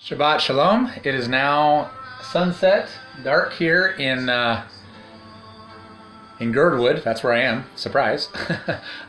Shabbat Shalom. It is now sunset, dark here in Girdwood. That's where I am. Surprise.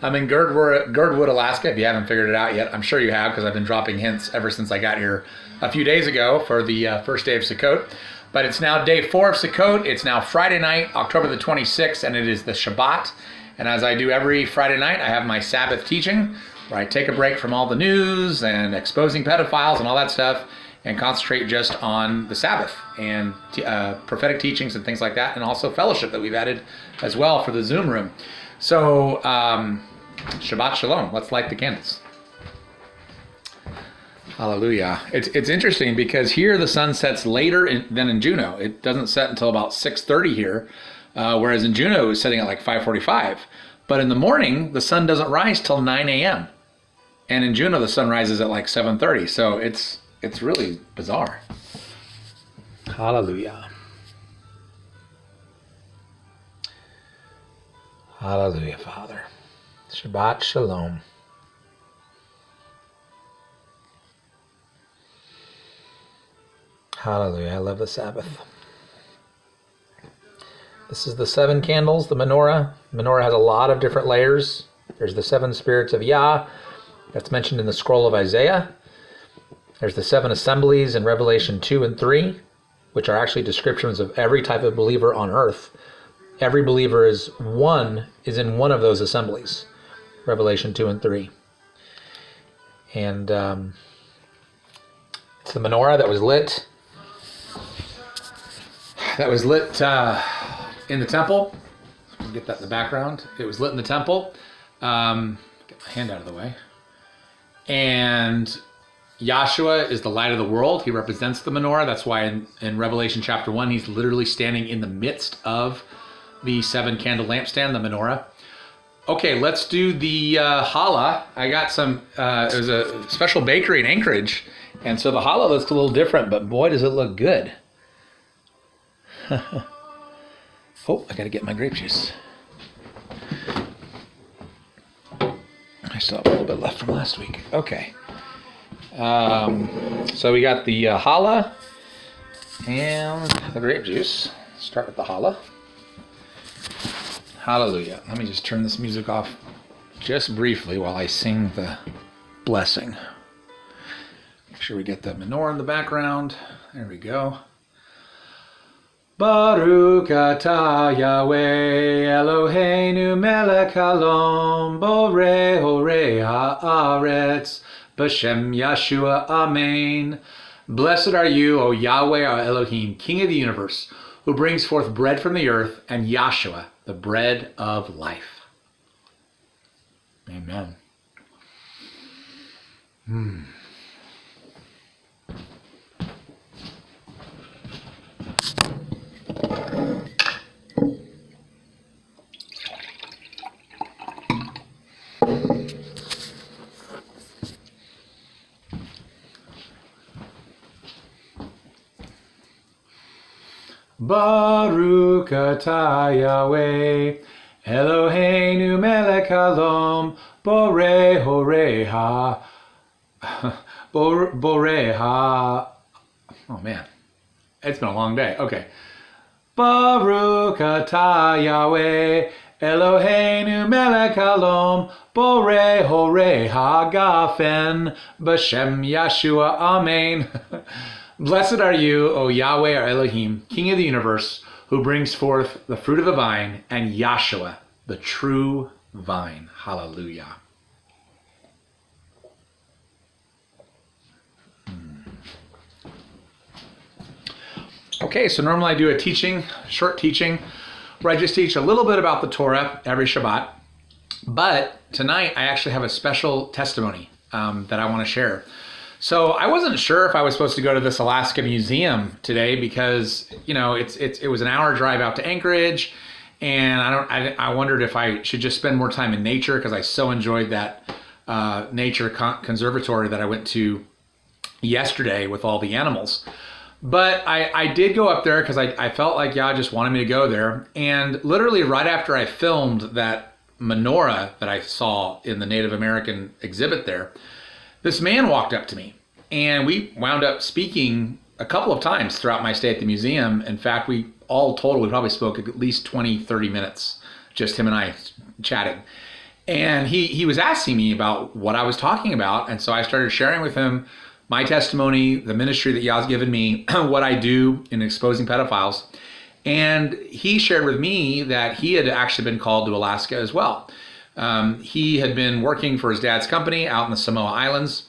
I'm in Girdwood, Alaska, if you haven't figured it out yet. I'm sure you have, because I've been dropping hints ever since I got here a few days ago for the first day of Sukkot. But it's now day 4 of Sukkot. It's now Friday night, October the 26th, and it is the Shabbat. And as I do every Friday night, I have my Sabbath teaching, where I take a break from all the news and exposing pedophiles and all that stuff, and concentrate just on the Sabbath and prophetic teachings and things like that, and also fellowship that we've added as well for the Zoom room. So, Shabbat Shalom. Let's light the candles. Hallelujah. It's interesting because here the sun sets later than in Juneau. It doesn't set until about 6:30 here, whereas in Juneau it was setting at like 5:45. But in the morning, the sun doesn't rise till 9 a.m. And in Juneau, the sun rises at like 7:30. So it's really bizarre. Hallelujah. Hallelujah, Father. Shabbat Shalom. Hallelujah. I love the Sabbath. This is the 7 candles, the menorah. The menorah has a lot of different layers. There's the 7 spirits of Yah. That's mentioned in the scroll of Isaiah. There's the 7 assemblies in Revelation 2 and 3, which are actually descriptions of every type of believer on earth. Every believer is in one of those assemblies, Revelation 2 and 3. And it's the menorah that was lit. In the temple. Get that in the background. It was lit in the temple. Get my hand out of the way. And Yahshua is the light of the world. He represents the menorah. That's why in Revelation chapter 1, he's literally standing in the midst of the 7 candle lampstand, the menorah. Okay, let's do the challah. I got some, it was a special bakery in Anchorage, and so the challah looks a little different, but boy, does it look good. Oh, I gotta get my grape juice. I still have a little bit left from last week. Okay. So we got the challah and the grape juice. Start with the challah. Hallelujah. Let me just turn this music off just briefly while I sing the blessing. Make sure we get the menorah in the background. There we go. Baruch atah Yahweh Eloheinu melech haolam borei horei haaretz b'shem Yeshua Amen. Blessed are you, O Yahweh our Elohim, King of the universe, who brings forth bread from the earth, and Yahshua, the bread of life. Amen. Baruch atah Yahweh Eloheinu melech haolam borei horei oh man, it's been a long day. Okay. Baruch atah Yahweh Eloheinu melech haolam borei horei hagafen b'shem Yeshua Amen. Blessed are you, O Yahweh our Elohim, King of the universe, who brings forth the fruit of the vine, and Yahshua, the true vine. Hallelujah. Okay, so normally I do a short teaching, where I just teach a little bit about the Torah every Shabbat. But tonight I actually have a special testimony that I want to share. So I wasn't sure if I was supposed to go to this Alaska museum today because, you know, it was an hour drive out to Anchorage, and I wondered if I should just spend more time in nature, because I so enjoyed that nature conservatory that I went to yesterday with all the animals. But I did go up there because I felt like Yah just wanted me to go there, and literally right after I filmed that menorah that I saw in the Native American exhibit there, this man walked up to me And we wound up speaking a couple of times throughout my stay at the museum. In fact, we probably spoke at least 20, 30 minutes, just him and I chatting. And he was asking me about what I was talking about. And so I started sharing with him my testimony, the ministry that Yah's given me, what I do in exposing pedophiles. And he shared with me that he had actually been called to Alaska as well. He had been working for his dad's company out in the Samoa Islands,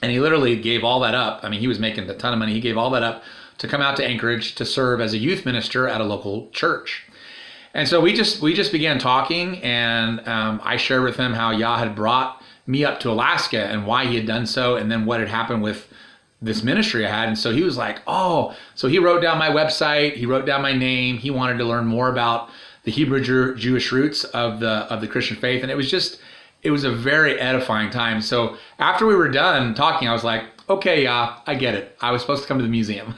and he literally gave all that up. I mean, he was making a ton of money. He gave all that up to come out to Anchorage to serve as a youth minister at a local church. And so we just began talking, and I shared with him how Yah had brought me up to Alaska and why he had done so, and then what had happened with this ministry I had. And so he was like, oh, so he wrote down my website, he wrote down my name, he wanted to learn more about the Hebrew Jewish roots of the Christian faith. And it was a very edifying time. So after we were done talking, I was like, okay, yeah, I get it. I was supposed to come to the museum.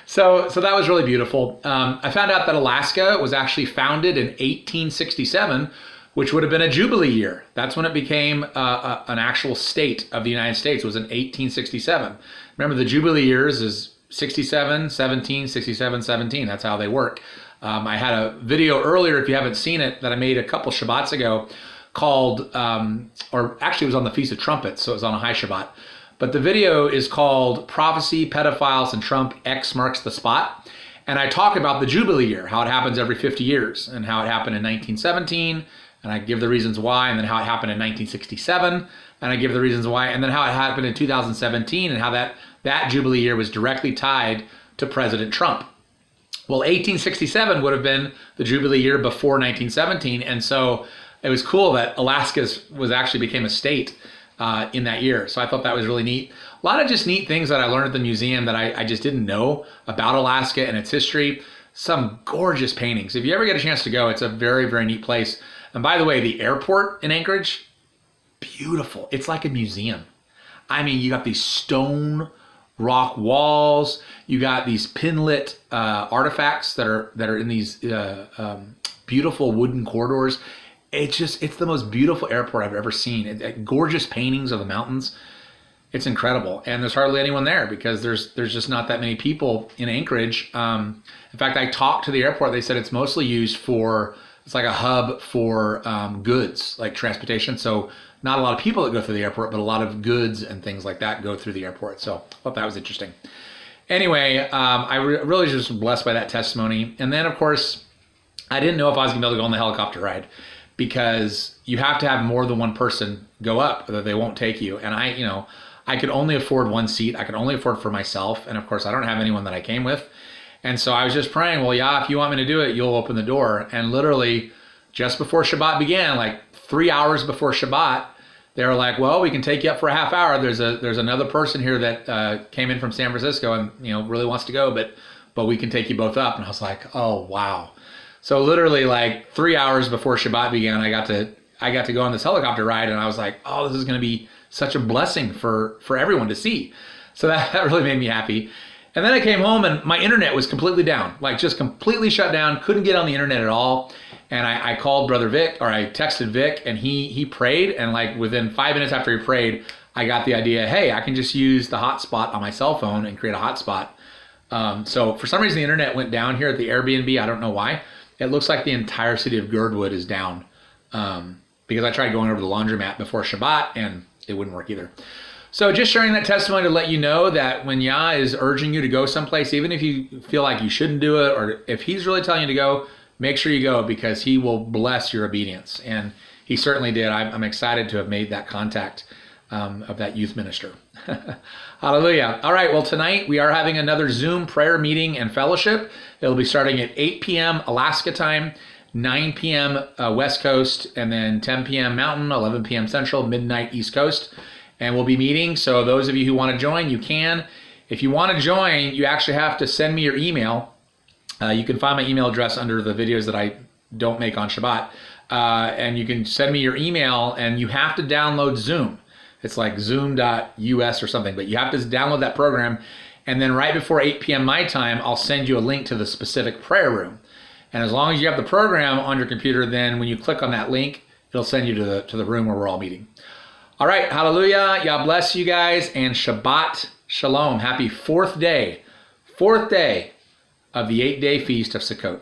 So that was really beautiful. I found out that Alaska was actually founded in 1867, which would have been a Jubilee year. That's when it became an actual state of the United States, was in 1867. Remember, the Jubilee years is 67, 17, 67, 17. That's how they work. I had a video earlier, if you haven't seen it, that I made a couple Shabbats ago called, or actually it was on the Feast of Trumpets, so it was on a high Shabbat. But the video is called Prophecy, Pedophiles, and Trump, X Marks the Spot. And I talk about the Jubilee year, how it happens every 50 years, and how it happened in 1917, and I give the reasons why, and then how it happened in 1967, and I give the reasons why, and then how it happened in 2017, and how that Jubilee year was directly tied to President Trump. Well, 1867 would have been the Jubilee year before 1917, and so it was cool that Alaska actually became a state in that year. So I thought that was really neat. A lot of just neat things that I learned at the museum that I just didn't know about Alaska and its history. Some gorgeous paintings. If you ever get a chance to go, it's a very, very neat place. And by the way, the airport in Anchorage, beautiful. It's like a museum. I mean, you got these stone rock walls. You got these pinlit artifacts that are in these beautiful wooden corridors. It's the most beautiful airport I've ever seen. Gorgeous paintings of the mountains. It's incredible. And there's hardly anyone there because there's just not that many people in Anchorage. In fact, I talked to the airport. They said it's mostly used it's like a hub for goods, like transportation. So not a lot of people that go through the airport, but a lot of goods and things like that go through the airport. So I thought that was interesting. Anyway, I really just blessed by that testimony. And then, of course, I didn't know if I was going to be able to go on the helicopter ride, because you have to have more than one person go up, or they won't take you. And I could only afford one seat. I could only afford for myself. And of course, I don't have anyone that I came with. And so I was just praying, well, yeah, if you want me to do it, you'll open the door. And literally just before Shabbat began, like 3 hours before Shabbat, they were like, well, we can take you up for a half hour. There's another person here that came in from San Francisco and really wants to go, but we can take you both up. And I was like, oh, wow. So literally like 3 hours before Shabbat began, I got to go on this helicopter ride, and I was like, oh, this is going to be such a blessing for everyone to see. So that really made me happy. And then I came home and my internet was completely down, like just completely shut down, couldn't get on the internet at all. And I called Brother Vic, or I texted Vic, and he prayed, and like within 5 minutes after he prayed, I got the idea, hey, I can just use the hotspot on my cell phone and create a hotspot. So for some reason the internet went down here at the Airbnb. I don't know why. It looks like the entire city of Girdwood is down, because I tried going over to the laundromat before Shabbat and it wouldn't work either. So just sharing that testimony to let you know that when Yah is urging you to go someplace, even if you feel like you shouldn't do it, or if he's really telling you to go, make sure you go, because he will bless your obedience. And he certainly did. I'm excited to have made that contact of that youth minister. Hallelujah. All right. Well, tonight we are having another Zoom prayer meeting and fellowship. It'll be starting at 8 p.m. Alaska time, 9 p.m. West Coast, and then 10 p.m. Mountain, 11 p.m. Central, midnight East Coast. And we'll be meeting. So those of you who want to join, you can. If you want to join, you actually have to send me your email. You can find my email address under the videos that I don't make on Shabbat. And you can send me your email, and you have to download Zoom. It's like zoom.us or something, but you have to download that program. And then right before 8 p.m. my time, I'll send you a link to the specific prayer room. And as long as you have the program on your computer, then when you click on that link, it'll send you to the room where we're all meeting. All right, hallelujah. God bless you guys, and Shabbat Shalom. Happy fourth day of the 8-day feast of Sukkot.